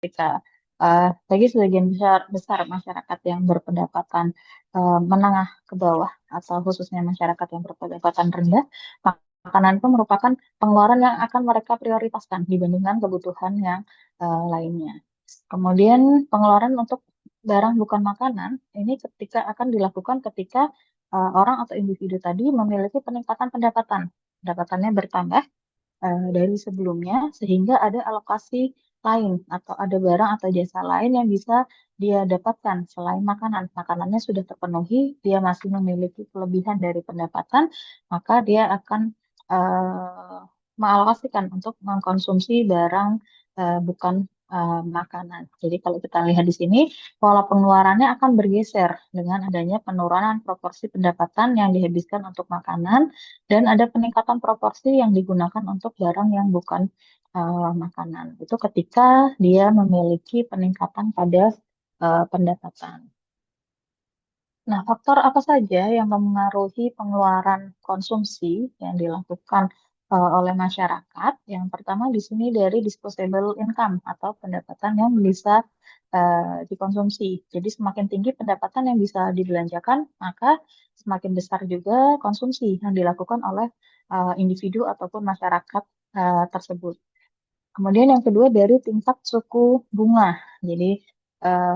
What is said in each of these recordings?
ketika bagi sebagian besar, besar masyarakat yang berpendapatan menengah ke bawah atau khususnya masyarakat yang berpendapatan rendah, makanan itu merupakan pengeluaran yang akan mereka prioritaskan dibandingkan kebutuhan yang lainnya. Kemudian pengeluaran untuk barang bukan makanan ini ketika akan dilakukan ketika orang atau individu tadi memiliki peningkatan pendapatan. Pendapatannya bertambah dari sebelumnya sehingga ada alokasi lain atau ada barang atau jasa lain yang bisa dia dapatkan selain makanan. Makanannya sudah terpenuhi, dia masih memiliki kelebihan dari pendapatan, maka dia akan mengalokasikan untuk mengkonsumsi barang bukan makanan. Jadi kalau kita lihat di sini, pola pengeluarannya akan bergeser dengan adanya penurunan proporsi pendapatan yang dihabiskan untuk makanan dan ada peningkatan proporsi yang digunakan untuk barang yang bukan makanan. Itu ketika dia memiliki peningkatan pada pendapatan. Nah, faktor apa saja yang memengaruhi pengeluaran konsumsi yang dilakukan oleh masyarakat? Yang pertama di sini dari disposable income atau pendapatan yang bisa dikonsumsi. Jadi semakin tinggi pendapatan yang bisa dibelanjakan, maka semakin besar juga konsumsi yang dilakukan oleh individu ataupun masyarakat tersebut. Kemudian yang kedua dari tingkat suku bunga. Jadi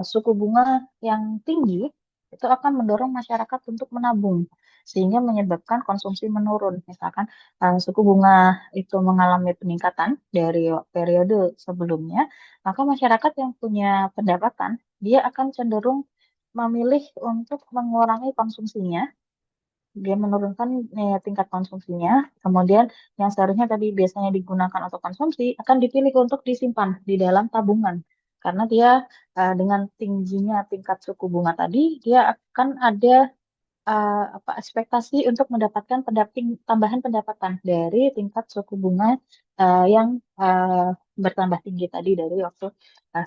suku bunga yang tinggi itu akan mendorong masyarakat untuk menabung sehingga menyebabkan konsumsi menurun. Misalkan suku bunga itu mengalami peningkatan dari periode sebelumnya, maka masyarakat yang punya pendapatan dia akan cenderung memilih untuk mengurangi konsumsinya, dia menurunkan tingkat konsumsinya. Kemudian yang seharusnya tadi biasanya digunakan untuk konsumsi akan dipilih untuk disimpan di dalam tabungan. Karena dia dengan tingginya tingkat suku bunga tadi, dia akan ada apa ekspektasi untuk mendapatkan tambahan pendapatan dari tingkat suku bunga yang bertambah tinggi tadi dari waktu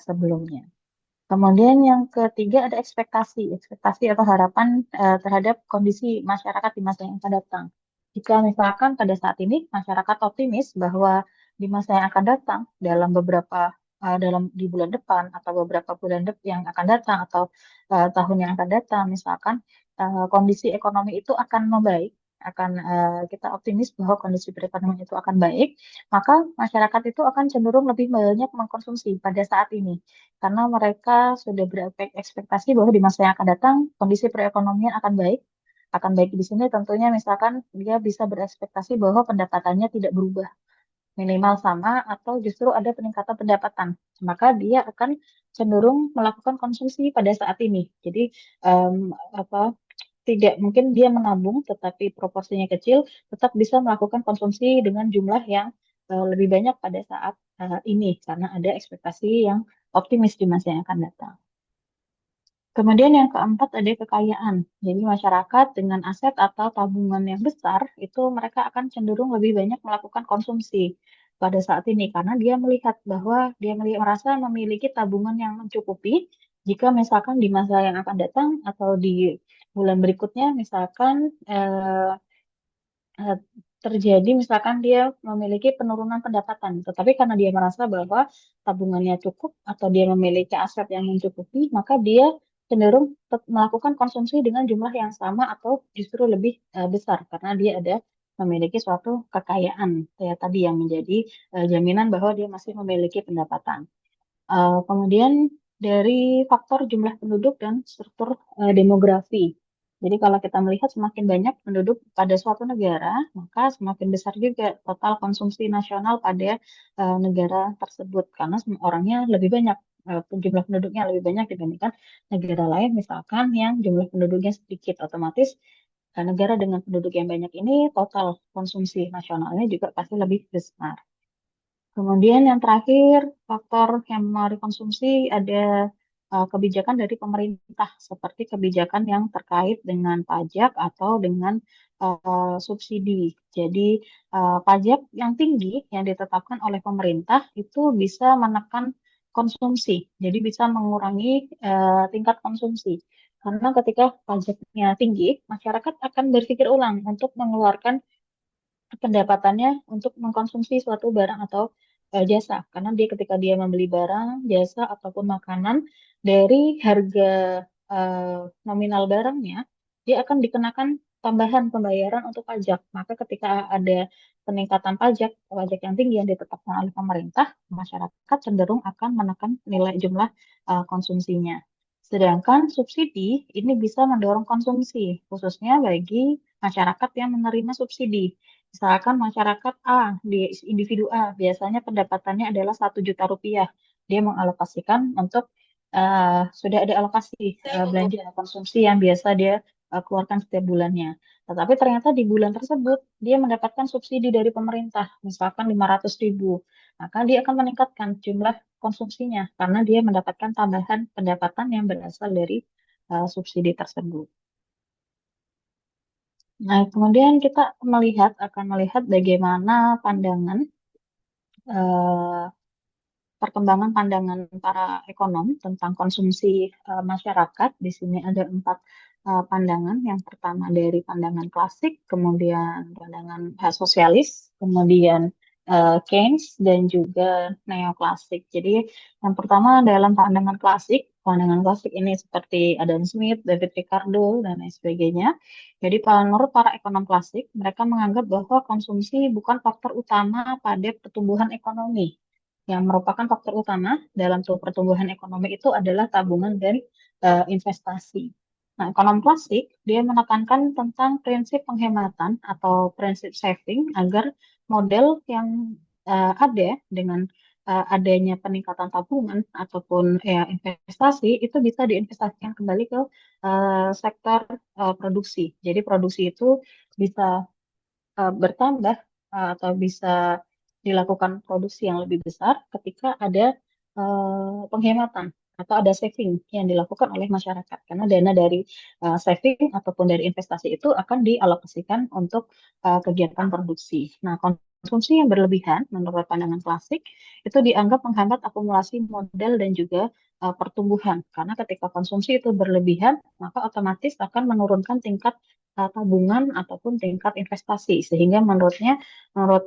sebelumnya. Kemudian yang ketiga ada ekspektasi, ekspektasi atau harapan terhadap kondisi masyarakat di masa yang akan datang. Jika misalkan pada saat ini masyarakat optimis bahwa di masa yang akan datang dalam di bulan depan atau beberapa yang akan datang atau tahun yang akan datang, misalkan kondisi ekonomi itu akan membaik, kita optimis bahwa kondisi perekonomian itu akan baik, maka masyarakat itu akan cenderung lebih banyak mengkonsumsi pada saat ini karena mereka sudah berekspektasi bahwa di masa yang akan datang kondisi perekonomian akan baik. Akan baik di sini tentunya misalkan dia bisa berekspektasi bahwa pendapatannya tidak berubah minimal sama atau justru ada peningkatan pendapatan. Maka dia akan cenderung melakukan konsumsi pada saat ini. Jadi em, apa tidak mungkin dia menabung tetapi proporsinya kecil, tetap bisa melakukan konsumsi dengan jumlah yang lebih banyak pada saat ini karena ada ekspektasi yang optimis di masa yang akan datang. Kemudian yang keempat ada kekayaan. Jadi masyarakat dengan aset atau tabungan yang besar itu mereka akan cenderung lebih banyak melakukan konsumsi pada saat ini karena dia melihat bahwa merasa memiliki tabungan yang mencukupi jika misalkan di masa yang akan datang atau di bulan berikutnya misalkan eh, terjadi misalkan dia memiliki penurunan pendapatan, tetapi karena dia merasa bahwa tabungannya cukup atau dia memiliki aset yang mencukupi, maka dia cenderung melakukan konsumsi dengan jumlah yang sama atau justru lebih besar karena dia ada memiliki suatu kekayaan ya tadi yang menjadi jaminan bahwa dia masih memiliki pendapatan. Kemudian dari faktor jumlah penduduk dan struktur demografi. Jadi kalau kita melihat semakin banyak penduduk pada suatu negara, maka semakin besar juga total konsumsi nasional pada negara tersebut karena orangnya lebih banyak, jumlah penduduknya lebih banyak dibandingkan negara lain, misalkan yang jumlah penduduknya sedikit, otomatis negara dengan penduduk yang banyak ini total konsumsi nasionalnya juga pasti lebih besar. Kemudian yang terakhir, faktor yang mempengaruhi konsumsi ada kebijakan dari pemerintah, seperti kebijakan yang terkait dengan pajak atau dengan subsidi. Jadi, pajak yang tinggi yang ditetapkan oleh pemerintah itu bisa menekan konsumsi, jadi bisa mengurangi tingkat konsumsi. Karena ketika pajaknya tinggi, masyarakat akan berpikir ulang untuk mengeluarkan pendapatannya untuk mengkonsumsi suatu barang atau jasa, karena dia ketika dia membeli barang, jasa ataupun makanan dari harga eh, nominal barangnya, dia akan dikenakan tambahan pembayaran untuk pajak. Maka ketika ada peningkatan pajak, pajak yang tinggi yang ditetapkan oleh pemerintah, masyarakat cenderung akan menekan nilai jumlah konsumsinya. Sedangkan subsidi ini bisa mendorong konsumsi, khususnya bagi masyarakat yang menerima subsidi. Misalkan masyarakat A, di individu A, biasanya pendapatannya adalah 1 juta rupiah. Dia mengalokasikan untuk sudah ada alokasi belanja dan konsumsi yang biasa dia keluarkan setiap bulannya. Tetapi ternyata di bulan tersebut dia mendapatkan subsidi dari pemerintah, misalkan 500 ribu. Maka dia akan meningkatkan jumlah konsumsinya karena dia mendapatkan tambahan pendapatan yang berasal dari subsidi tersebut. Nah, kemudian kita akan melihat bagaimana pandangan eh, perkembangan pandangan para ekonom tentang konsumsi masyarakat. Di sini ada 4 pandangan. Yang pertama dari pandangan klasik, kemudian pandangan sosialis, kemudian Keynes, dan juga neoklasik. Jadi yang pertama dalam pandangan klasik ini seperti Adam Smith, David Ricardo, dan lain sebagainya. Jadi menurut para ekonom klasik, mereka menganggap bahwa konsumsi bukan faktor utama pada pertumbuhan ekonomi. Yang merupakan faktor utama dalam pertumbuhan ekonomi itu adalah tabungan dan investasi. Nah, ekonom klasik dia menekankan tentang prinsip penghematan atau prinsip saving agar model yang ada dengan adanya peningkatan tabungan ataupun ya, investasi itu bisa diinvestasikan kembali ke sektor produksi. Jadi produksi itu bisa bertambah atau bisa dilakukan produksi yang lebih besar ketika ada penghematan atau ada saving yang dilakukan oleh masyarakat karena dana dari saving ataupun dari investasi itu akan dialokasikan untuk kegiatan produksi. Nah, konsumsi yang berlebihan menurut pandangan klasik itu dianggap menghambat akumulasi modal dan juga pertumbuhan karena ketika konsumsi itu berlebihan maka otomatis akan menurunkan tingkat tabungan ataupun tingkat investasi. Sehingga menurut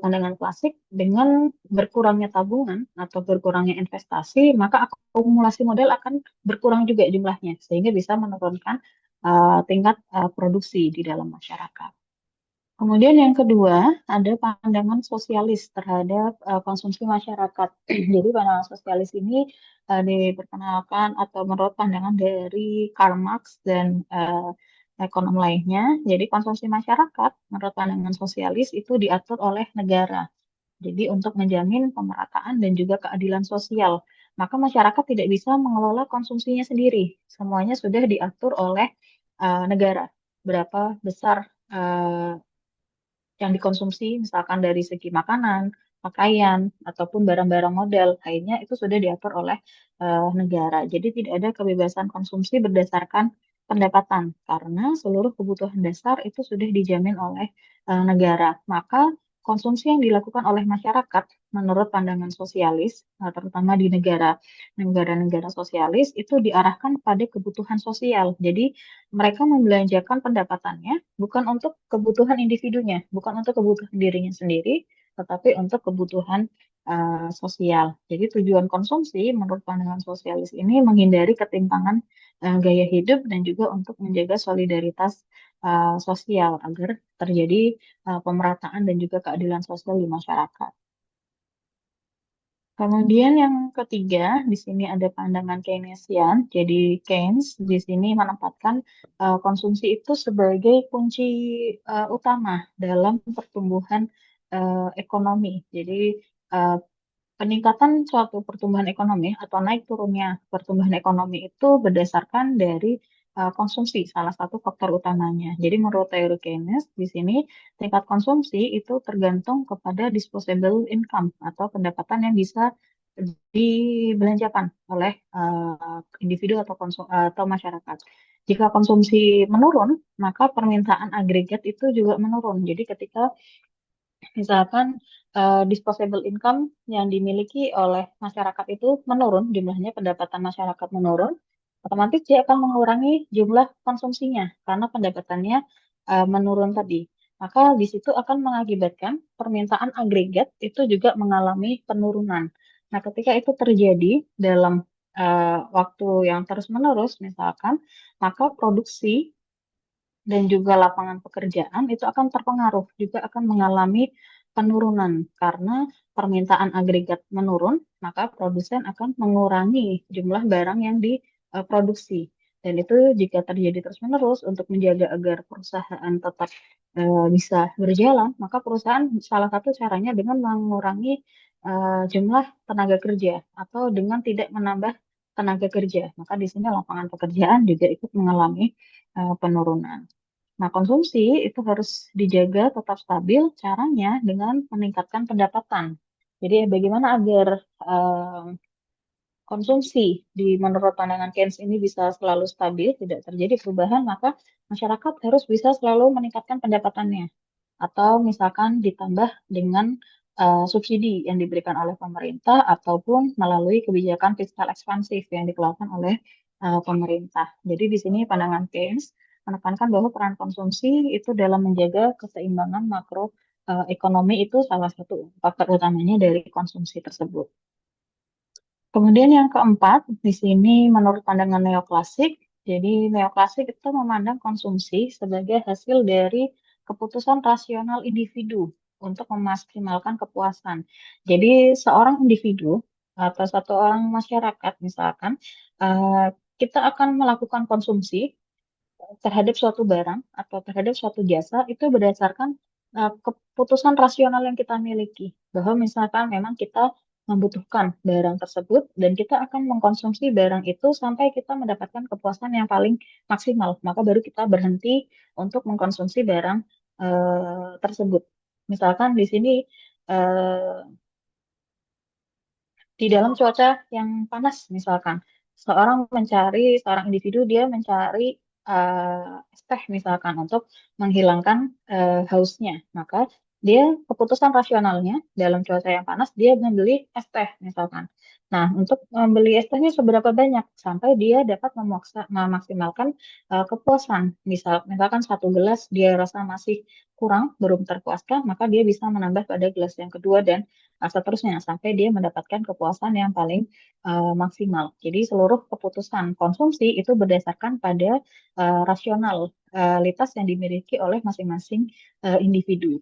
pandangan klasik, dengan berkurangnya tabungan atau berkurangnya investasi, maka akumulasi modal akan berkurang juga jumlahnya, sehingga bisa menurunkan tingkat produksi di dalam masyarakat. Kemudian yang kedua, ada pandangan sosialis terhadap konsumsi masyarakat. Jadi pandangan sosialis ini diperkenalkan atau menurut pandangan dari Karl Marx dan ekonom lainnya. Jadi konsumsi masyarakat menurut pandangan sosialis itu diatur oleh negara. Jadi untuk menjamin pemerataan dan juga keadilan sosial, maka masyarakat tidak bisa mengelola konsumsinya sendiri. Semuanya sudah diatur oleh negara. Berapa besar yang dikonsumsi, misalkan dari segi makanan, pakaian, ataupun barang-barang modal lainnya itu sudah diatur oleh negara. Jadi tidak ada kebebasan konsumsi berdasarkan pendapatan karena seluruh kebutuhan dasar itu sudah dijamin oleh negara. Maka konsumsi yang dilakukan oleh masyarakat menurut pandangan sosialis, terutama di negara-negara sosialis itu diarahkan pada kebutuhan sosial. Jadi mereka membelanjakan pendapatannya bukan untuk kebutuhan individunya, bukan untuk kebutuhan dirinya sendiri, tetapi untuk kebutuhan sosial. Jadi tujuan konsumsi menurut pandangan sosialis ini menghindari ketimpangan gaya hidup dan juga untuk menjaga solidaritas sosial agar terjadi pemerataan dan juga keadilan sosial di masyarakat. Kemudian yang ketiga, di sini ada pandangan Keynesian. Jadi Keynes di sini menempatkan konsumsi itu sebagai kunci utama dalam pertumbuhan ekonomi. Jadi uh, peningkatan suatu pertumbuhan ekonomi atau naik turunnya pertumbuhan ekonomi itu berdasarkan dari konsumsi, salah satu faktor utamanya. Jadi menurut teori Keynes, di sini tingkat konsumsi itu tergantung kepada disposable income atau pendapatan yang bisa dibelanjakan oleh individu atau masyarakat. Jika konsumsi menurun, maka permintaan agregat itu juga menurun. Jadi ketika misalkan disposable income yang dimiliki oleh masyarakat itu menurun, jumlahnya pendapatan masyarakat menurun, otomatis dia akan mengurangi jumlah konsumsinya karena pendapatannya menurun tadi. maka di situ akan mengakibatkan permintaan agregat itu juga mengalami penurunan. Nah, ketika itu terjadi dalam waktu yang terus-menerus, misalkan, maka produksi dan juga lapangan pekerjaan itu akan terpengaruh, juga akan mengalami penurunan karena permintaan agregat menurun, maka produsen akan mengurangi jumlah barang yang diproduksi. Dan itu jika terjadi terus-menerus untuk menjaga agar perusahaan tetap bisa berjalan, maka perusahaan salah satu caranya dengan mengurangi jumlah tenaga kerja atau dengan tidak menambah tenaga kerja. Maka di sini lapangan pekerjaan juga ikut mengalami penurunan. Nah, konsumsi itu harus dijaga tetap stabil, caranya dengan meningkatkan pendapatan. Jadi, bagaimana agar eh, konsumsi menurut pandangan Keynes ini bisa selalu stabil, tidak terjadi perubahan, maka masyarakat harus bisa selalu meningkatkan pendapatannya. Atau misalkan ditambah dengan subsidi yang diberikan oleh pemerintah ataupun melalui kebijakan fiskal ekspansif yang dikeluarkan oleh pemerintah. Jadi di sini pandangan Keynes menekankan bahwa peran konsumsi itu dalam menjaga keseimbangan makro ekonomi itu salah satu faktor utamanya dari konsumsi tersebut. Kemudian yang keempat, di sini menurut pandangan neoklasik, jadi neoklasik itu memandang konsumsi sebagai hasil dari keputusan rasional individu untuk memaksimalkan kepuasan. Jadi seorang individu atau satu orang masyarakat misalkan, eh, kita akan melakukan konsumsi terhadap suatu barang atau terhadap suatu jasa itu berdasarkan keputusan rasional yang kita miliki. Bahwa misalkan memang kita membutuhkan barang tersebut dan kita akan mengkonsumsi barang itu sampai kita mendapatkan kepuasan yang paling maksimal. Maka baru kita berhenti untuk mengkonsumsi barang tersebut. Misalkan di sini eh, di dalam cuaca yang panas misalkan seorang individu dia mencari es teh misalkan untuk menghilangkan hausnya, maka dia keputusan rasionalnya dalam cuaca yang panas dia membeli es teh misalkan. Nah, untuk membeli es tehnya seberapa banyak sampai dia dapat memaksimalkan kepuasan. Misalkan satu gelas dia rasa masih kurang, belum terpuaskan, maka dia bisa menambah pada gelas yang kedua dan seterusnya sampai dia mendapatkan kepuasan yang paling maksimal. Jadi seluruh keputusan konsumsi itu berdasarkan pada rasionalitas yang dimiliki oleh masing-masing individu.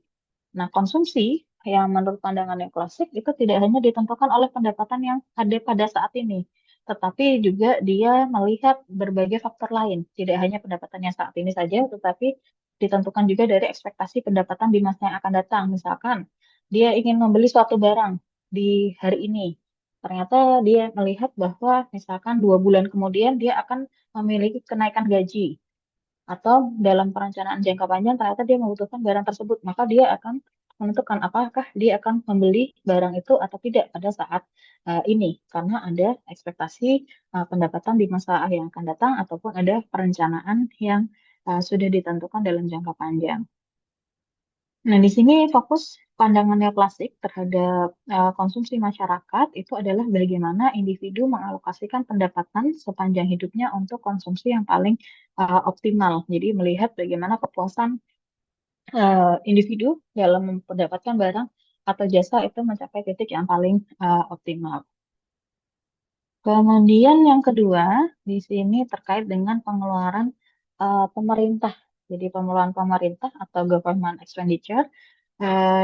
Nah, konsumsi yang menurut pandangan yang klasik itu tidak hanya ditentukan oleh pendapatan yang ada pada saat ini, tetapi juga dia melihat berbagai faktor lain. Tidak hanya pendapatannya saat ini saja, tetapi ditentukan juga dari ekspektasi pendapatan di masa yang akan datang. Misalkan dia ingin membeli suatu barang di hari ini, ternyata dia melihat bahwa misalkan 2 bulan kemudian dia akan memiliki kenaikan gaji atau dalam perencanaan jangka panjang ternyata dia membutuhkan barang tersebut, maka dia akan menentukan apakah dia akan membeli barang itu atau tidak pada saat ini, karena ada ekspektasi pendapatan di masa yang akan datang ataupun ada perencanaan yang sudah ditentukan dalam jangka panjang. Nah, di sini fokus pandangan neoklasik terhadap konsumsi masyarakat itu adalah bagaimana individu mengalokasikan pendapatan sepanjang hidupnya untuk konsumsi yang paling optimal. Jadi melihat bagaimana kepuasan individu dalam mendapatkan barang atau jasa itu mencapai titik yang paling optimal. Kemudian yang kedua, di sini terkait dengan pengeluaran pemerintah. Jadi pengeluaran pemerintah atau government expenditure.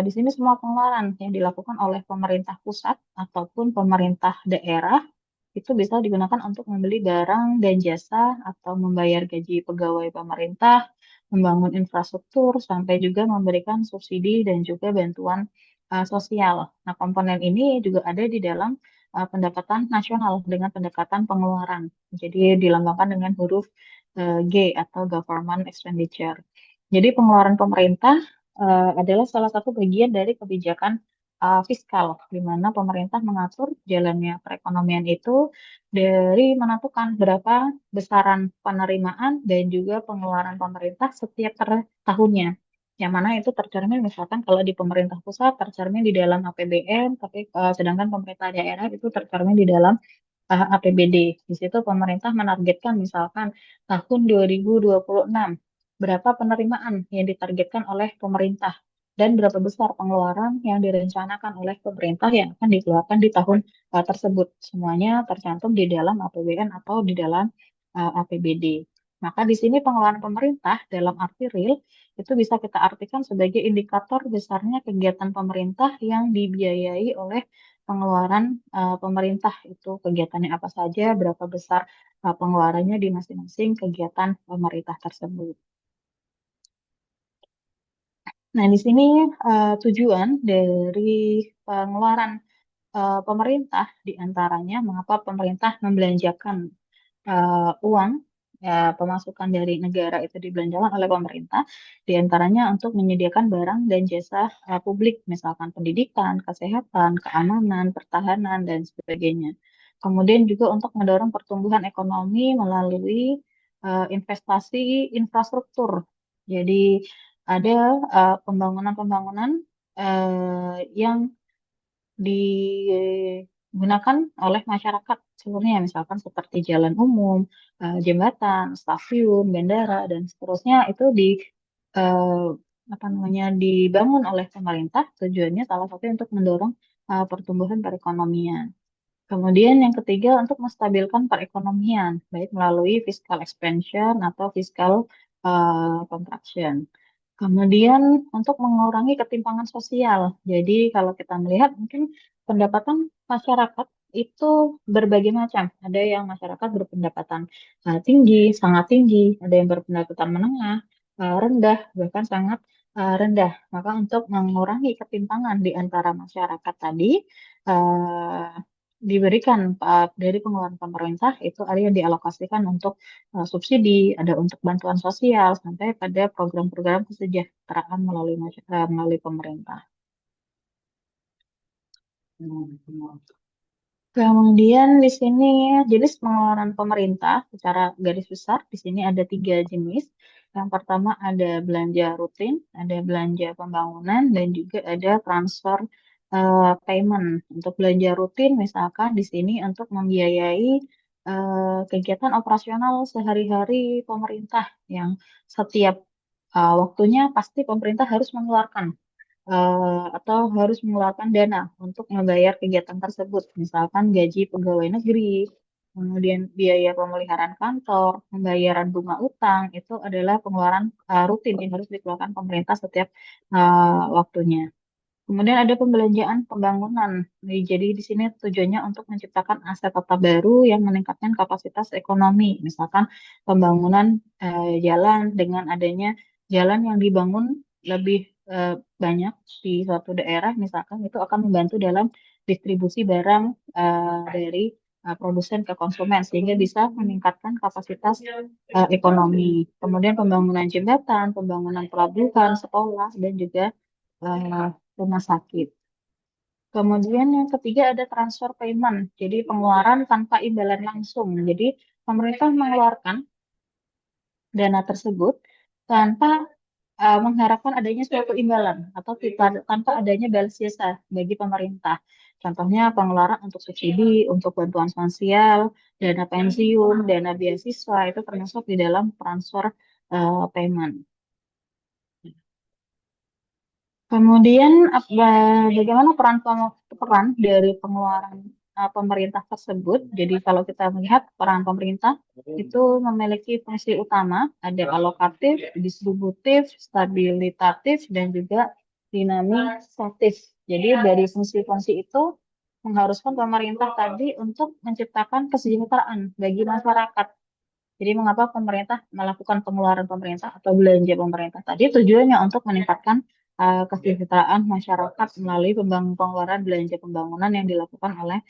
Di sini semua pengeluaran yang dilakukan oleh pemerintah pusat ataupun pemerintah daerah itu bisa digunakan untuk membeli barang dan jasa atau membayar gaji pegawai pemerintah, membangun infrastruktur, sampai juga memberikan subsidi dan juga bantuan sosial. Nah, komponen ini juga ada di dalam pendapatan nasional dengan pendekatan pengeluaran. Jadi dilambangkan dengan huruf G atau government expenditure. Jadi pengeluaran pemerintah adalah salah satu bagian dari kebijakan fiskal, di mana pemerintah mengatur jalannya perekonomian itu dari menentukan berapa besaran penerimaan dan juga pengeluaran pemerintah setiap tahunnya. Yang mana itu tercermin misalkan kalau di pemerintah pusat tercermin di dalam APBN, tapi sedangkan pemerintah daerah itu tercermin di dalam APBD. Di situ pemerintah menargetkan misalkan tahun 2026 berapa penerimaan yang ditargetkan oleh pemerintah dan berapa besar pengeluaran yang direncanakan oleh pemerintah yang akan dikeluarkan di tahun tersebut. Semuanya tercantum di dalam APBN atau di dalam APBD. Maka di sini pengeluaran pemerintah dalam arti real itu bisa kita artikan sebagai indikator besarnya kegiatan pemerintah yang dibiayai oleh pengeluaran pemerintah. Itu kegiatannya apa saja, berapa besar pengeluarannya di masing-masing kegiatan pemerintah tersebut. Nah, di sini tujuan dari pengeluaran pemerintah diantaranya mengapa pemerintah membelanjakan uang pemasukan dari negara itu dibelanjakan oleh pemerintah, diantaranya untuk menyediakan barang dan jasa publik, misalkan pendidikan, kesehatan, keamanan, pertahanan, dan sebagainya. Kemudian juga untuk mendorong pertumbuhan ekonomi melalui investasi infrastruktur. Jadi ada pembangunan-pembangunan yang digunakan oleh masyarakat seluruhnya, misalkan seperti jalan umum, jembatan, stasiun, bandara, dan seterusnya itu eh, apa namanya dibangun oleh pemerintah. Tujuannya salah satu untuk mendorong pertumbuhan perekonomian. Kemudian yang ketiga untuk menstabilkan perekonomian, baik melalui fiscal expansion atau fiscal contraction. Kemudian untuk mengurangi ketimpangan sosial. Jadi kalau kita melihat mungkin pendapatan masyarakat itu berbagai macam. Ada yang masyarakat berpendapatan tinggi, sangat tinggi. Ada yang berpendapatan menengah, rendah, bahkan sangat rendah. Maka untuk mengurangi ketimpangan di antara masyarakat tadi, eh, diberikan dari pengeluaran pemerintah itu ada yang dialokasikan untuk subsidi, ada untuk bantuan sosial, sampai pada program-program kesejahteraan melalui pemerintah. Kemudian di sini jenis pengeluaran pemerintah secara garis besar di sini ada tiga jenis. Yang pertama ada belanja rutin, ada belanja pembangunan, dan juga ada transfer payment. Untuk belanja rutin misalkan di sini untuk membiayai kegiatan operasional sehari-hari pemerintah yang setiap waktunya pasti pemerintah harus mengeluarkan atau harus mengeluarkan dana untuk membayar kegiatan tersebut, misalkan gaji pegawai negeri, kemudian biaya pemeliharaan kantor, pembayaran bunga utang, itu adalah pengeluaran rutin yang harus dikeluarkan pemerintah setiap waktunya. Kemudian ada pembelanjaan pembangunan. Jadi di sini tujuannya untuk menciptakan aset tata baru yang meningkatkan kapasitas ekonomi. Misalkan pembangunan jalan dengan adanya jalan yang dibangun lebih banyak di suatu daerah, misalkan itu akan membantu dalam distribusi barang dari produsen ke konsumen sehingga bisa meningkatkan kapasitas ekonomi. Kemudian pembangunan jembatan, pembangunan pelabuhan, sekolah, dan juga rumah sakit. Kemudian yang ketiga ada transfer payment, jadi pengeluaran tanpa imbalan langsung. Jadi pemerintah mengeluarkan dana tersebut tanpa mengharapkan adanya suatu imbalan atau tanpa adanya balas jasa bagi pemerintah. Contohnya pengeluaran untuk subsidi, untuk bantuan sosial, dana pensiun, dana beasiswa itu termasuk di dalam transfer payment. Kemudian bagaimana peran dari pengeluaran pemerintah tersebut? Jadi kalau kita melihat peran pemerintah itu memiliki fungsi utama, ada alokatif, distributif, stabilitatif, dan juga dinamisatif. Jadi dari fungsi-fungsi itu mengharuskan pemerintah tadi untuk menciptakan kesejahteraan bagi masyarakat. Jadi mengapa pemerintah melakukan pengeluaran pemerintah atau belanja pemerintah tadi tujuannya untuk meningkatkan kesejahteraan masyarakat melalui pengeluaran belanja pembangunan yang dilakukan oleh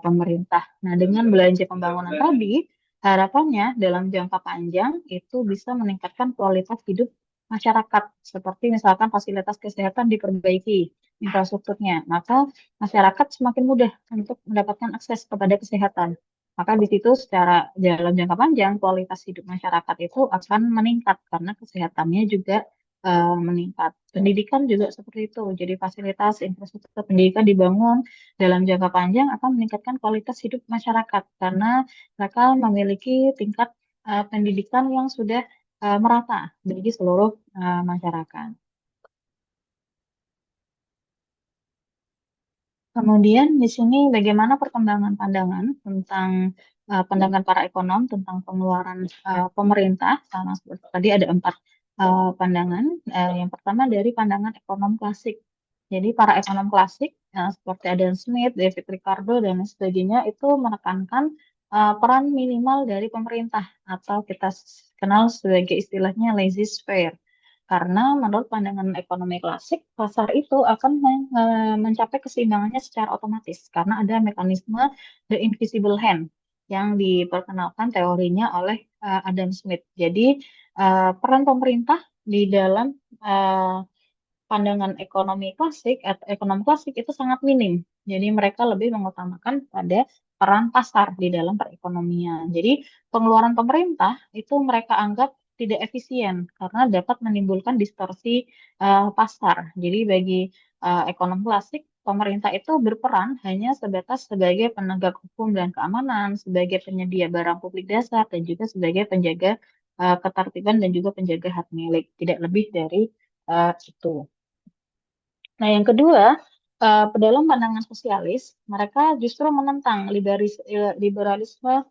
pemerintah. Nah, dengan belanja pembangunan tadi, harapannya dalam jangka panjang itu bisa meningkatkan kualitas hidup masyarakat, seperti misalkan fasilitas kesehatan diperbaiki, infrastrukturnya, maka masyarakat semakin mudah untuk mendapatkan akses kepada kesehatan. Maka di situ secara dalam jangka panjang kualitas hidup masyarakat itu akan meningkat karena kesehatannya juga meningkat. Pendidikan juga seperti itu. Jadi fasilitas infrastruktur pendidikan dibangun dalam jangka panjang akan meningkatkan kualitas hidup masyarakat karena mereka memiliki tingkat pendidikan yang sudah merata bagi seluruh masyarakat. Kemudian di sini bagaimana perkembangan pandangan tentang pandangan para ekonom tentang pengeluaran pemerintah, sama seperti tadi ada empat pandangan. Yang pertama dari pandangan ekonom klasik. Jadi para ekonom klasik seperti Adam Smith, David Ricardo dan lain sebagainya itu menekankan peran minimal dari pemerintah atau kita kenal sebagai istilahnya laissez-faire. Karena menurut pandangan ekonomi klasik, pasar itu akan mencapai keseimbangannya secara otomatis karena ada mekanisme the invisible hand yang diperkenalkan teorinya oleh Adam Smith. Jadi peran pemerintah di dalam eh, pandangan ekonomi klasik atau ekonomi klasik itu sangat minim. Jadi mereka lebih mengutamakan pada peran pasar di dalam perekonomian. Jadi pengeluaran pemerintah itu mereka anggap tidak efisien karena dapat menimbulkan distorsi pasar. Jadi bagi ekonom klasik, pemerintah itu berperan hanya sebatas sebagai penegak hukum dan keamanan, sebagai penyedia barang publik dasar, dan juga sebagai penjaga ketertiban dan juga penjaga hak milik. Tidak lebih dari itu. Nah, yang kedua, dalam pandangan sosialis, mereka justru menentang liberalisme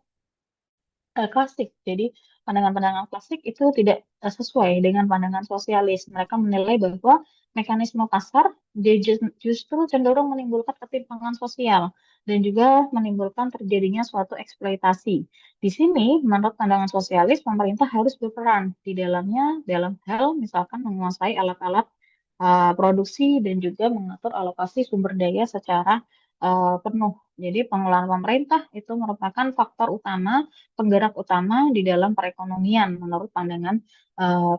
klasik. Jadi, pandangan-pandangan klasik itu tidak sesuai dengan pandangan sosialis. Mereka menilai bahwa mekanisme pasar dia justru cenderung menimbulkan ketimpangan sosial dan juga menimbulkan terjadinya suatu eksploitasi. Di sini, menurut pandangan sosialis, pemerintah harus berperan di dalamnya dalam hal misalkan menguasai alat-alat produksi dan juga mengatur alokasi sumber daya secara penuh. Jadi pengelolaan pemerintah itu merupakan faktor utama, penggerak utama di dalam perekonomian menurut pandangan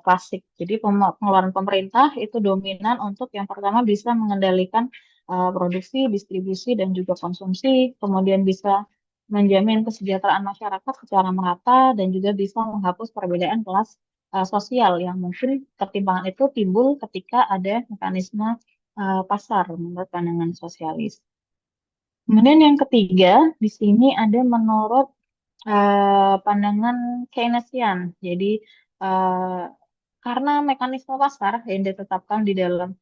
klasik. Jadi pengeluaran pemerintah itu dominan untuk yang pertama bisa mengendalikan produksi, distribusi, dan juga konsumsi, kemudian bisa menjamin kesejahteraan masyarakat secara merata, dan juga bisa menghapus perbedaan kelas sosial yang mungkin ketimpangan itu timbul ketika ada mekanisme pasar menurut pandangan sosialis. Kemudian yang ketiga, di sini ada menurut pandangan Keynesian. Jadi eh, karena mekanisme pasar yang ditetapkan di dalam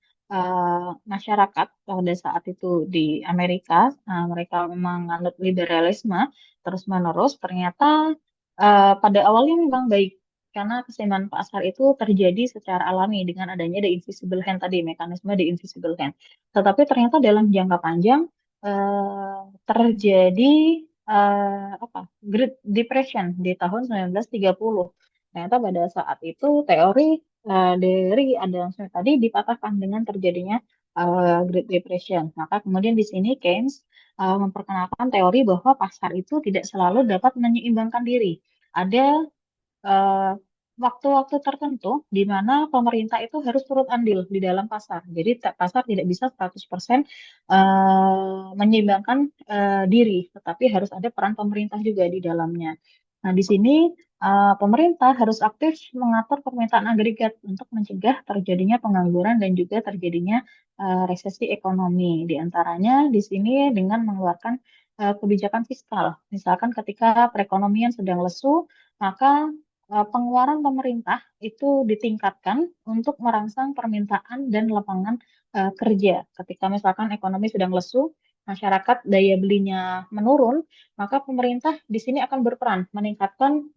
masyarakat pada saat itu di Amerika, mereka menganut liberalisme terus-menerus. Ternyata pada awalnya memang baik karena keseimbangan pasar itu terjadi secara alami dengan adanya the invisible hand tadi, mekanisme the invisible hand. Tetapi ternyata dalam jangka panjang terjadi apa Great Depression di tahun 1930. Ternyata pada saat itu teori dari Adam Smith tadi dipatahkan dengan terjadinya Great Depression. Maka kemudian di sini Keynes memperkenalkan teori bahwa pasar itu tidak selalu dapat menyeimbangkan diri. Ada eh, waktu-waktu tertentu di mana pemerintah itu harus turut andil di dalam pasar. Jadi pasar tidak bisa 100% menyeimbangkan diri, tetapi harus ada peran pemerintah juga di dalamnya. Nah, di sini pemerintah harus aktif mengatur permintaan agregat untuk mencegah terjadinya pengangguran dan juga terjadinya resesi ekonomi. Di antaranya di sini dengan mengeluarkan kebijakan fiskal. Misalkan ketika perekonomian sedang lesu, maka pengeluaran pemerintah itu ditingkatkan untuk merangsang permintaan dan lapangan kerja. Ketika misalkan ekonomi sedang lesu, masyarakat daya belinya menurun, maka pemerintah di sini akan berperan meningkatkan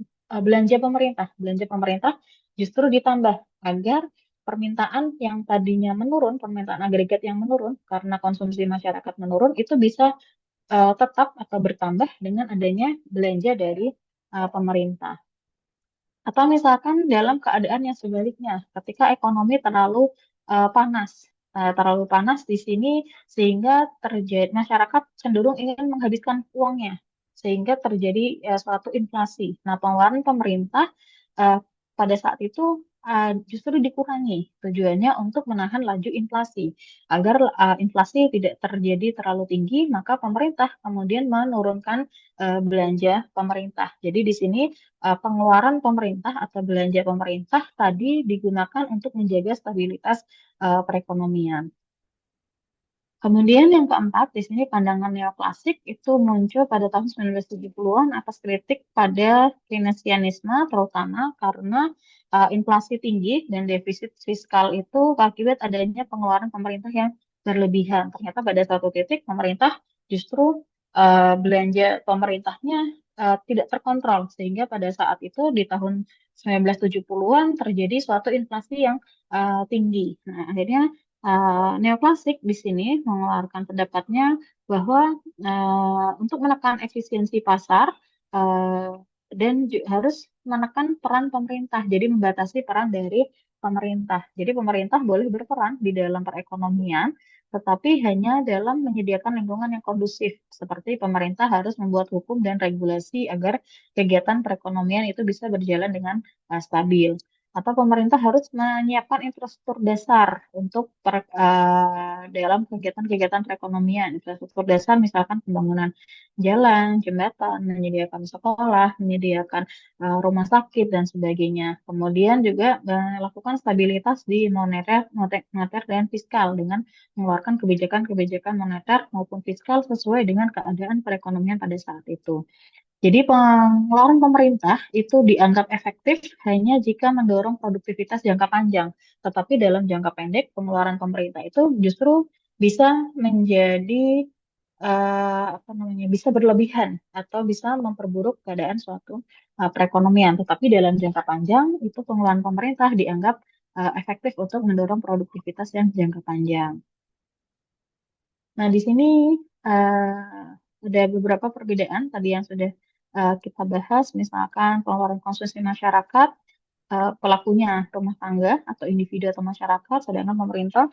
belanja pemerintah. Belanja pemerintah justru ditambah agar permintaan yang tadinya menurun, permintaan agregat yang menurun karena konsumsi masyarakat menurun, itu bisa tetap atau bertambah dengan adanya belanja dari pemerintah. Atau misalkan dalam keadaan yang sebaliknya, ketika ekonomi terlalu panas, terlalu panas di sini sehingga terjadi masyarakat cenderung ingin menghabiskan uangnya, sehingga terjadi suatu inflasi. Nah, pengeluaran pemerintah eh, pada saat itu justru dikurangi, tujuannya untuk menahan laju inflasi. Agar inflasi tidak terjadi terlalu tinggi, maka pemerintah kemudian menurunkan belanja pemerintah. Jadi di sini pengeluaran pemerintah atau belanja pemerintah tadi digunakan untuk menjaga stabilitas perekonomian. Kemudian yang keempat, di sini pandangan neoklasik itu muncul pada tahun 1970-an atas kritik pada Keynesianisme, terutama karena inflasi tinggi dan defisit fiskal itu akibat adanya pengeluaran pemerintah yang berlebihan. Ternyata pada satu titik pemerintah justru belanja pemerintahnya tidak terkontrol sehingga pada saat itu di tahun 1970-an terjadi suatu inflasi yang tinggi. Nah, akhirnya neoklasik di sini mengeluarkan pendapatnya bahwa untuk menekan efisiensi pasar eh, dan harus menekan peran pemerintah, jadi membatasi peran dari pemerintah. Jadi pemerintah boleh berperan di dalam perekonomian, tetapi hanya dalam menyediakan lingkungan yang kondusif, seperti pemerintah harus membuat hukum dan regulasi agar kegiatan perekonomian itu bisa berjalan dengan stabil. Atau pemerintah harus menyiapkan infrastruktur dasar untuk dalam kegiatan-kegiatan perekonomian. Infrastruktur dasar misalkan pembangunan jalan, jembatan, menyediakan sekolah, menyediakan rumah sakit dan sebagainya. Kemudian juga melakukan stabilitas di moneter dan fiskal dengan mengeluarkan kebijakan-kebijakan moneter maupun fiskal sesuai dengan keadaan perekonomian pada saat itu. Jadi pengeluaran pemerintah itu dianggap efektif hanya jika mendorong produktivitas jangka panjang. Tetapi dalam jangka pendek, pengeluaran pemerintah itu justru bisa menjadi apa namanya, bisa berlebihan atau bisa memperburuk keadaan suatu perekonomian. Tetapi dalam jangka panjang itu pengeluaran pemerintah dianggap efektif untuk mendorong produktivitas yang jangka panjang. Nah, di sini ada beberapa perbedaan tadi yang sudah kita bahas, misalkan pengeluaran konsumsi masyarakat, pelakunya rumah tangga atau individu atau masyarakat, sedangkan pemerintah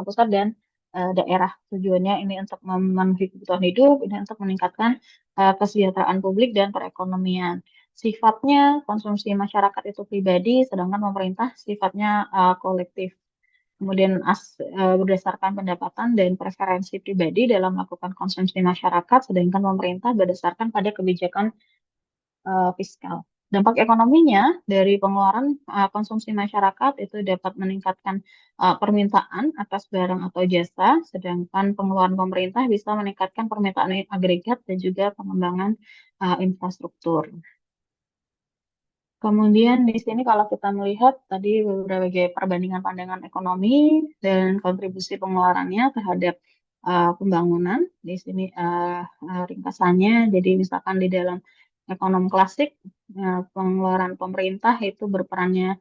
pusat dan daerah. Tujuannya ini untuk memenuhi kebutuhan hidup, ini untuk meningkatkan kesejahteraan publik dan perekonomian. Sifatnya konsumsi masyarakat itu pribadi, sedangkan pemerintah sifatnya kolektif. Kemudian berdasarkan pendapatan dan preferensi pribadi dalam melakukan konsumsi masyarakat, sedangkan pemerintah berdasarkan pada kebijakan fiskal. Dampak ekonominya dari pengeluaran konsumsi masyarakat itu dapat meningkatkan permintaan atas barang atau jasa, sedangkan pengeluaran pemerintah bisa meningkatkan permintaan agregat dan juga pengembangan infrastruktur. Kemudian di sini kalau kita melihat tadi berbagai perbandingan pandangan ekonomi dan kontribusi pengeluarannya terhadap pembangunan, di sini ringkasannya, jadi misalkan di dalam ekonomi klasik pengeluaran pemerintah itu berperannya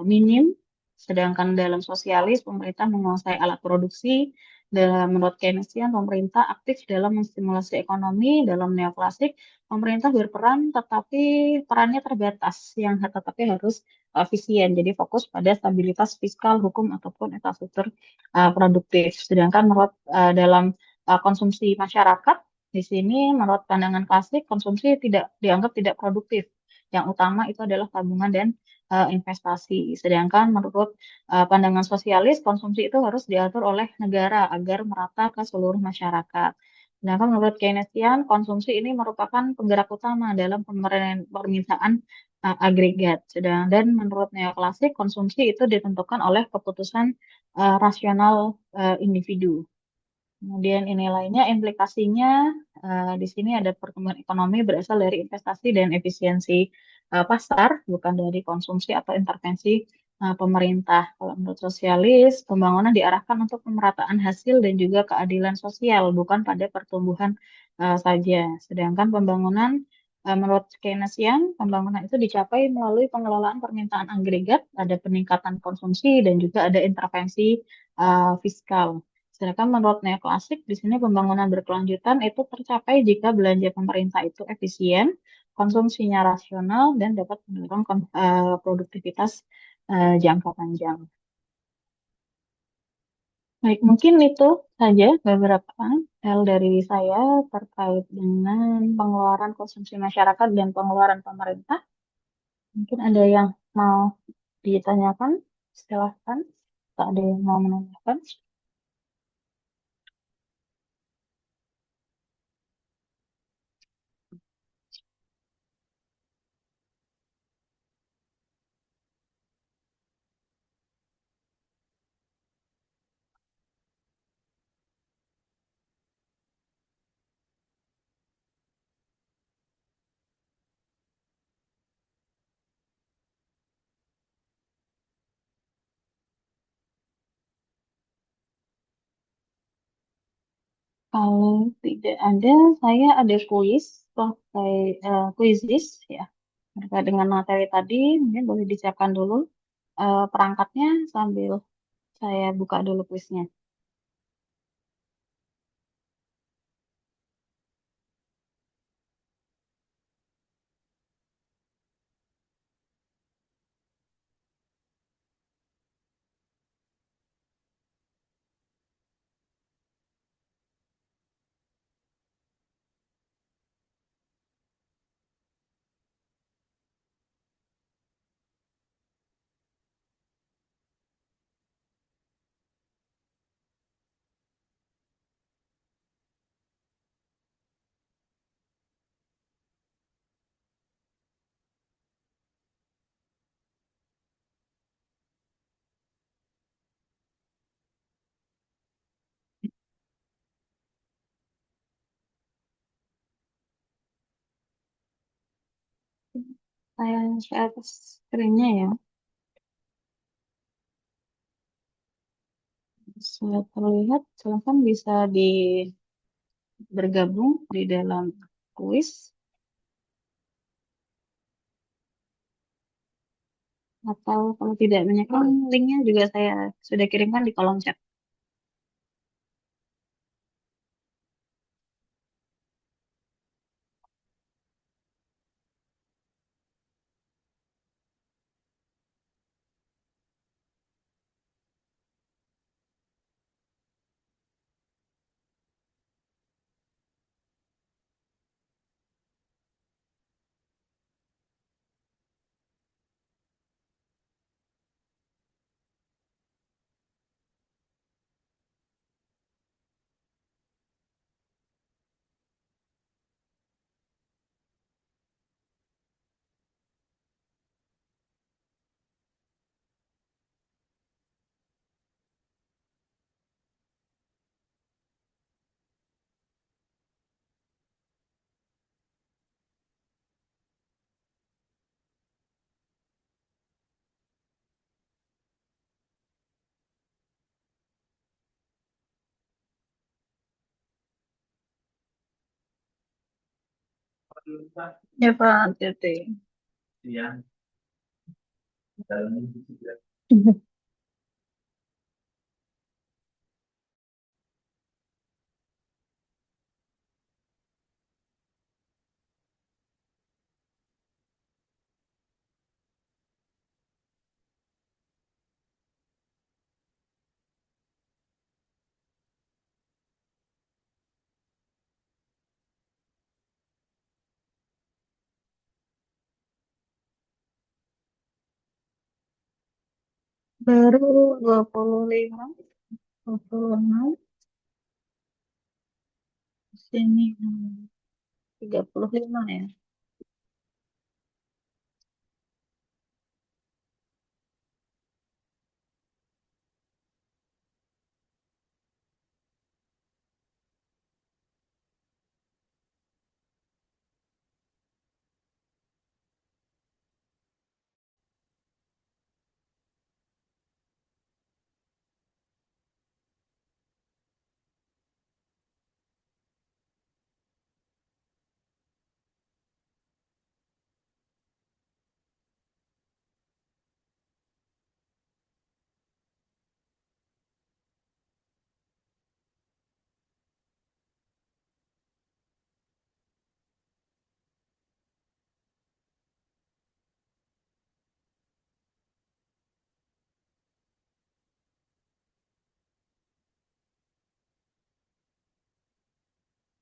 minim, sedangkan dalam sosialis pemerintah menguasai alat produksi. Dalam menurut Keynesian, pemerintah aktif dalam menstimulasi ekonomi. Dalam neoklasik, pemerintah berperan tetapi perannya terbatas, yang tetapi harus efisien. Jadi fokus pada stabilitas fiskal, hukum ataupun infrastruktur produktif. Sedangkan menurut dalam konsumsi masyarakat, di sini menurut pandangan klasik konsumsi tidak dianggap tidak produktif. Yang utama itu adalah tabungan dan investasi. Sedangkan menurut pandangan sosialis, konsumsi itu harus diatur oleh negara agar merata ke seluruh masyarakat. Sedangkan menurut Keynesian, konsumsi ini merupakan penggerak utama dalam permintaan agregat. Dan menurut neoklasik, konsumsi itu ditentukan oleh keputusan rasional individu. Kemudian ini lainnya, implikasinya di sini ada pertumbuhan ekonomi berasal dari investasi dan efisiensi pasar, bukan dari konsumsi atau intervensi pemerintah. Kalau menurut sosialis, pembangunan diarahkan untuk pemerataan hasil dan juga keadilan sosial, bukan pada pertumbuhan saja. Sedangkan pembangunan menurut Keynesian, pembangunan itu dicapai melalui pengelolaan permintaan agregat, ada peningkatan konsumsi dan juga ada intervensi fiskal. Sedangkan menurut neoklasik, di sini pembangunan berkelanjutan itu tercapai jika belanja pemerintah itu efisien, konsumsinya rasional, dan dapat mendorong produktivitas jangka panjang. Baik, mungkin itu saja beberapa hal dari saya terkait dengan pengeluaran konsumsi masyarakat dan pengeluaran pemerintah. Mungkin ada yang mau ditanyakan, silahkan. Tak ada yang mau menanyakan. Kalau tidak ada, saya ada kuis pakai kuisis ya. Terkait dengan materi tadi, mungkin boleh disiapkan dulu perangkatnya sambil saya buka dulu kuisnya. Saya share screen-nya ya. Saya terlihat, silakan bisa bergabung di dalam kuis atau kalau tidak menyekan linknya juga saya sudah kirimkan di kolom chat. Ya Pak Tirti. Baru 25, 26, sini 35 ya.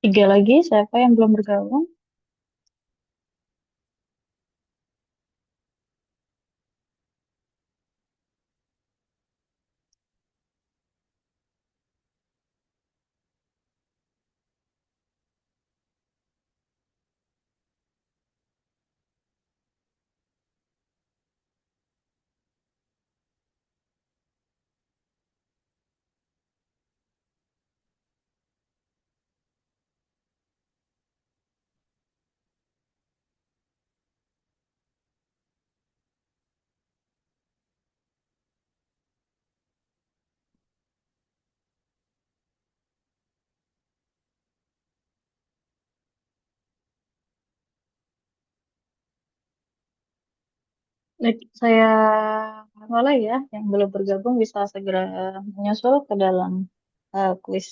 Tiga lagi, siapa yang belum bergabung? Baik, saya mulai ya. Yang belum bergabung bisa segera menyusul ke dalam kuis.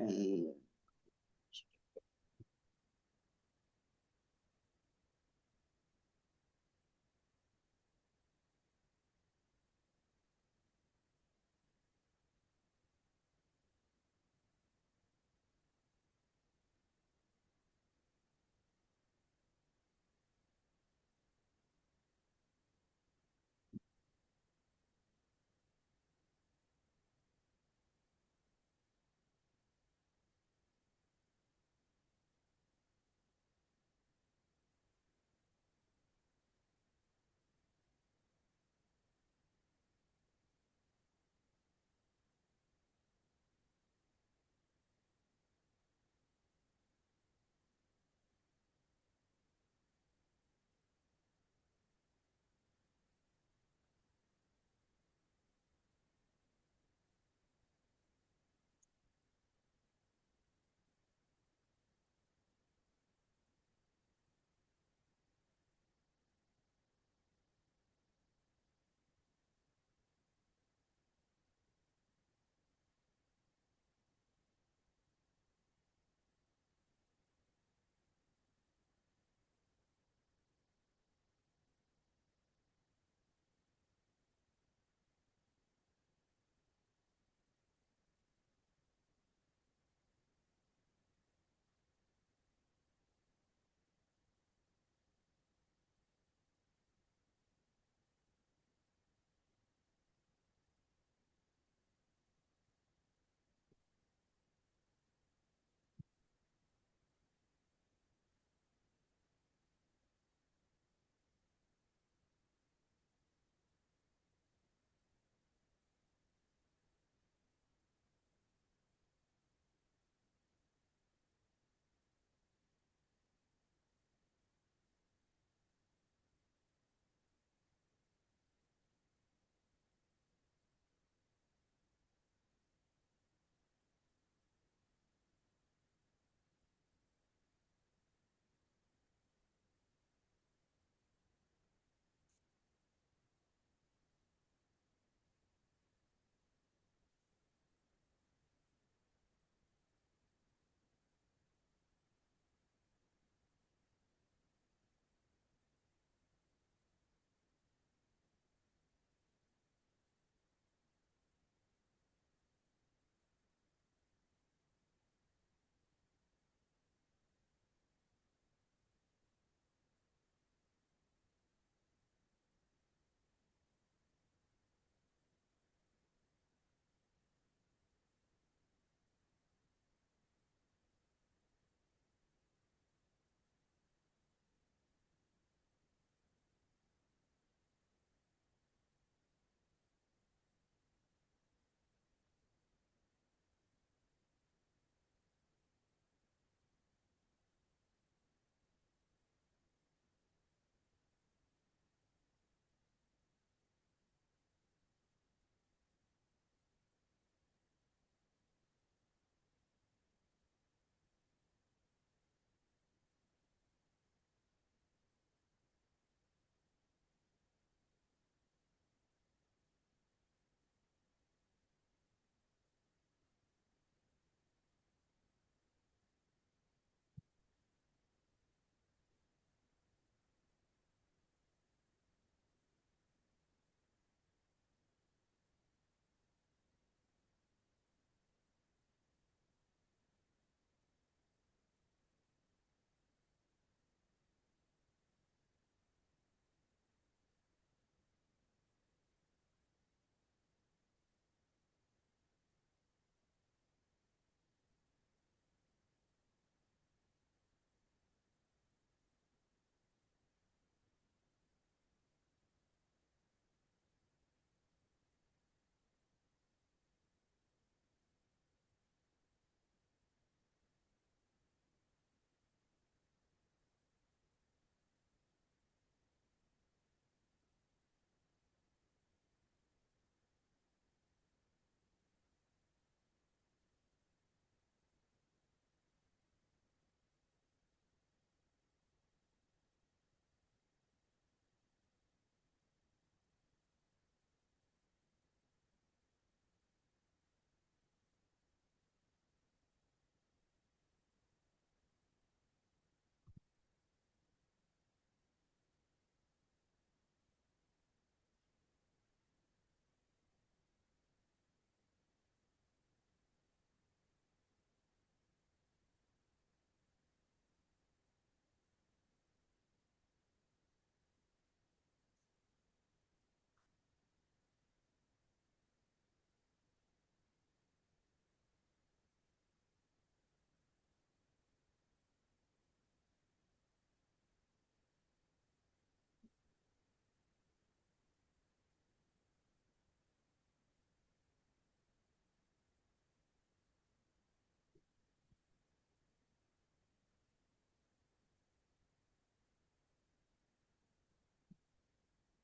Hmm.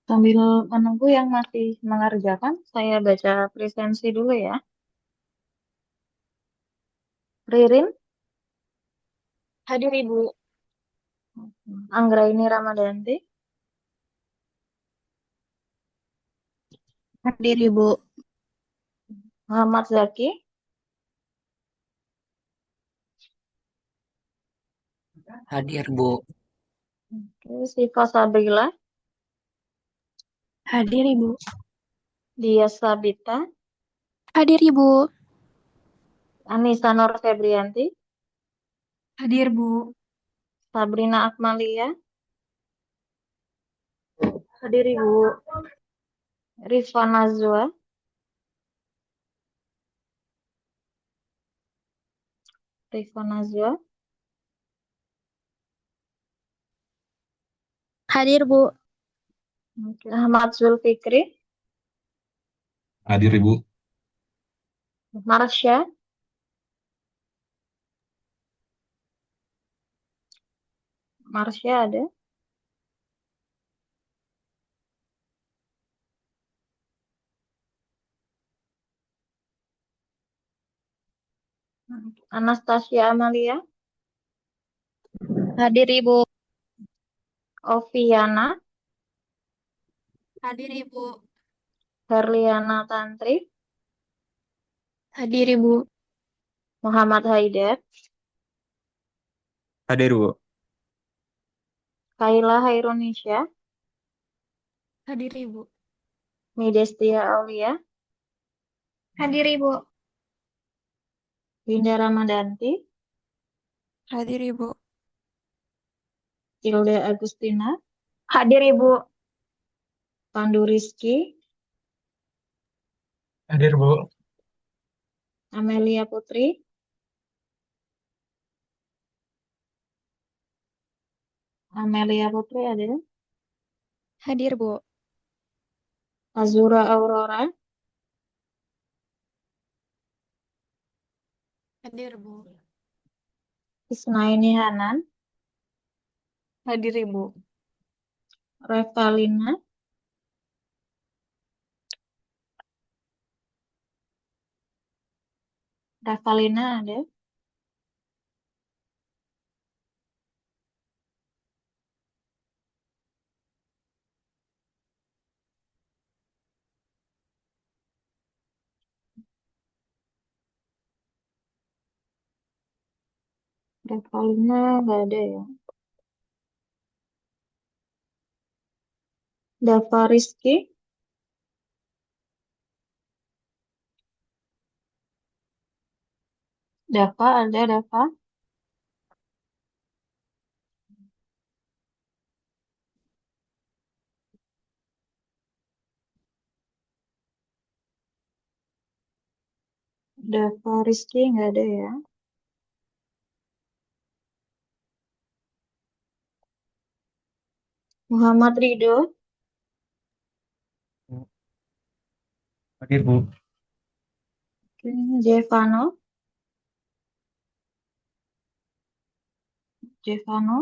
Sambil menunggu yang masih mengerjakan, saya baca presensi dulu ya. Ririn, Hadir Ibu. Anggraini Ramadanti, Hadir Ibu. Muhammad Zaki, Hadir, Bu. Siva Sabrila, Hadir Ibu. Dia Sabita, Hadir Ibu. Anissa Nur Febrianti, Hadir Bu. Sabrina Akmalia, Hadir Ibu. Rizwan Nazwa, Rizwan Nazwa, Hadir Bu. Ahmad Zulfikri, Hadir Ibu. Marsha, Marsha ada, Anastasia Amalia, Hadir Ibu. Oviana, Hadir Ibu. Herliana Tantri, Hadir Ibu. Muhammad Haidar, Hadir Bu. Kaila Hairunisha, Hadir Ibu. Midestia Aulia, Hadir Ibu. Winda Ramadanti, Hadir Ibu. Hilda Agustina, Hadir Ibu. Pandu Rizky, Hadir Bu. Amelia Putri, Amelia Putri ada, Hadir Bu. Azura Aurora, Hadir Bu. Isnaini Hanan, Hadir Ibu. Revalina, Revalina ada, Revalina nggak ada ya. Dava Rizky, Dava ada Dava, Dava Rizky nggak ada ya. Muhammad Ridho, Hadir Bu. Jevano, Jevano,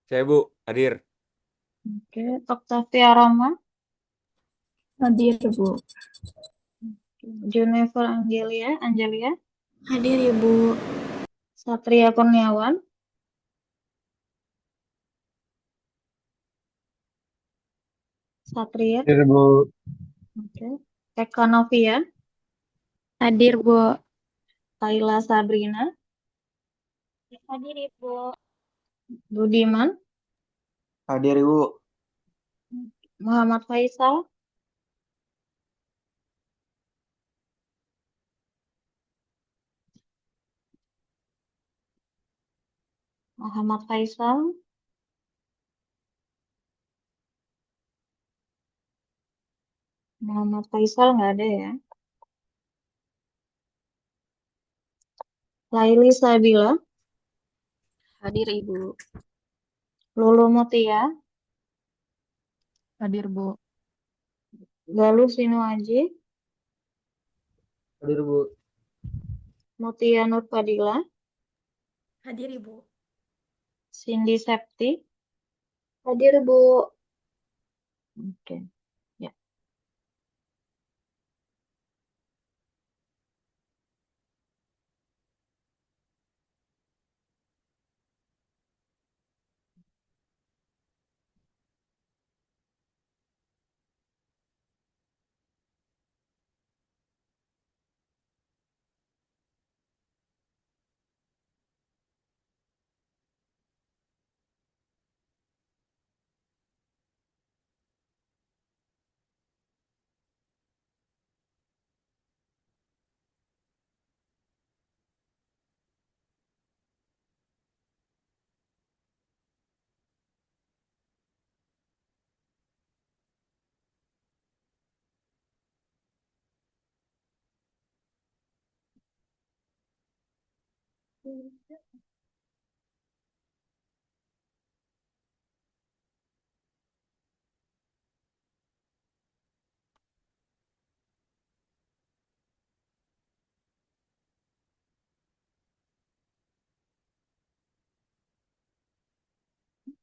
Saya Bu, hadir. oke, Octavia Roma, Hadir Bu. Jennifer Angelia, Angelia, Hadir Ibu. Satria Kurniawan, Satria, Hadir Bu. oke, Eka Novia, Hadir Bu. Kayla Sabrina, Hadir Ibu. Budiman, Hadir Ibu. Muhammad Faisal, Muhammad Faisal, Muhammad Faisal nggak ada ya. Laili Sabila, Hadir Ibu. Lulu Mutia, Hadir Bu. Galuh Sinuaji, Hadir Bu. Mutia Nurfadila, Hadir Ibu. Cindy Septi, Hadir Bu. Oke. Ya.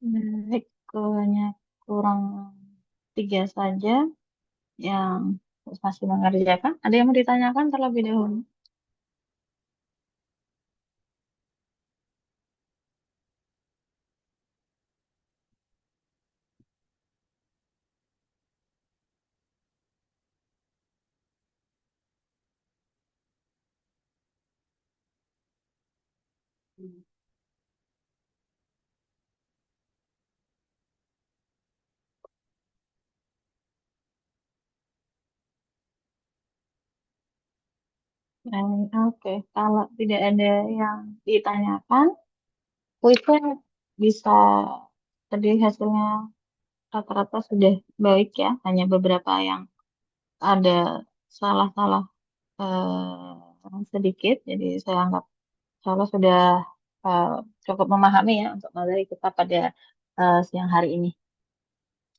Baik, hanya kurang tiga saja yang masih mengerjakan. Ada yang mau ditanyakan terlebih dahulu? Oke, kalau tidak ada yang ditanyakan, kuisnya bisa tadi hasilnya rata-rata sudah baik ya, hanya beberapa yang ada salah-salah sedikit. Jadi saya anggap salah sudah eh, cukup memahami ya untuk materi kita pada siang hari ini.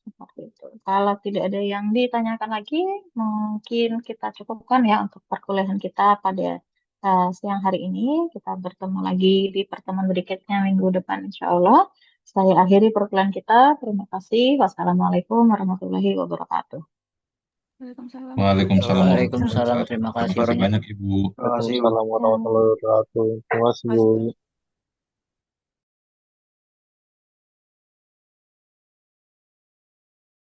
Seperti itu. Kalau tidak ada yang ditanyakan lagi, mungkin kita cukupkan ya untuk perkuliahan kita pada siang hari ini. Kita bertemu lagi di pertemuan berikutnya minggu depan, insya Allah. Saya akhiri perkuliahan kita. Terima kasih. Wassalamualaikum warahmatullahi wabarakatuh. Waalaikumsalam. Waalaikumsalam warahmatullahi Waalaikumsalam. wabarakatuh. Terima Terima kasih kasih banyak. banyak Ibu. Terima kasih. Waalaikumsalam warahmatullahi wabarakatuh. Terima kasih, Bu.